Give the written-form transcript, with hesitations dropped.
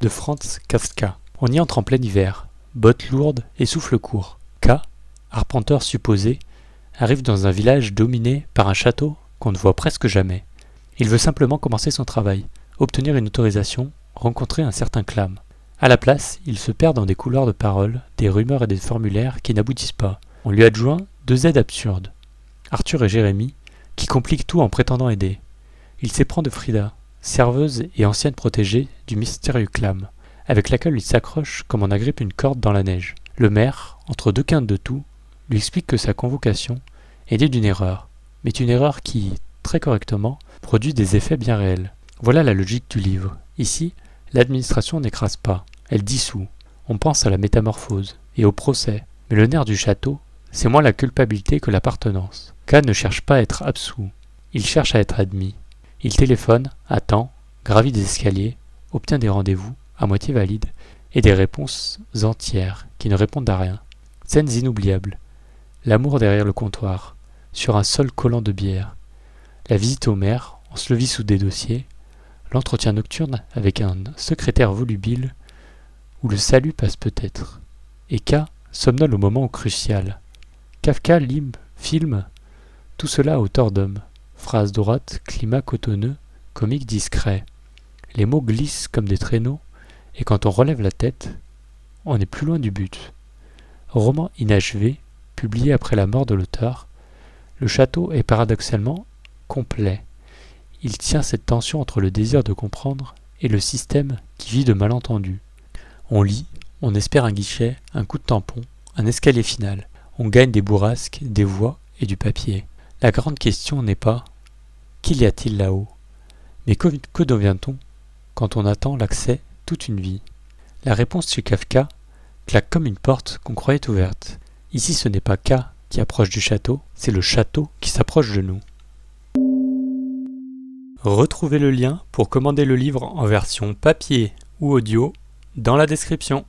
de Franz Kafka. On y entre en plein hiver, bottes lourdes et souffle court. K, arpenteur supposé, arrive dans un village dominé par un château qu'on ne voit presque jamais. Il veut simplement commencer son travail, obtenir une autorisation, rencontrer un certain Clam. À la place, il se perd dans des couloirs de paroles, des rumeurs et des formulaires qui n'aboutissent pas. On lui adjoint deux aides absurdes, Arthur et Jérémie, qui compliquent tout en prétendant aider. Il s'éprend de Frida, serveuse et ancienne protégée du mystérieux Clam, avec laquelle il s'accroche comme on agrippe une corde dans la neige. Le maire, entre deux quintes de tout, lui explique que sa convocation est née d'une erreur, mais une erreur qui, très correctement, produit des effets bien réels. Voilà la logique du livre. Ici, l'administration n'écrase pas, elle dissout. On pense à la métamorphose et au procès, mais le nerf du château, c'est moins la culpabilité que l'appartenance. K ne cherche pas à être absous, il cherche à être admis. Il téléphone, attend, gravit des escaliers, obtient des rendez-vous, à moitié valides, et des réponses entières, qui ne répondent à rien. Scènes inoubliables. L'amour derrière le comptoir, sur un seul collant de bière. La visite au maire, ensevelie sous des dossiers. L'entretien nocturne avec un secrétaire volubile, où le salut passe peut-être. Et K somnole au moment crucial. Kafka filme tout cela à hauteur d'homme. Phrases droites, climat cotonneux, comique discret. Les mots glissent comme des traîneaux, et quand on relève la tête, on est plus loin du but. Roman inachevé, publié après la mort de l'auteur, le château est paradoxalement complet. Il tient cette tension entre le désir de comprendre et le système qui vit de malentendus. On lit, on espère un guichet, un coup de tampon, un escalier final. On gagne des bourrasques, des voix et du papier. La grande question n'est pas « Qu'y a-t-il là-haut ?» mais que devient-on quand on attend l'accès toute une vie? La réponse chez Kafka claque comme une porte qu'on croyait ouverte. Ici ce n'est pas K qui approche du château, c'est le château qui s'approche de nous. Retrouvez le lien pour commander le livre en version papier ou audio dans la description.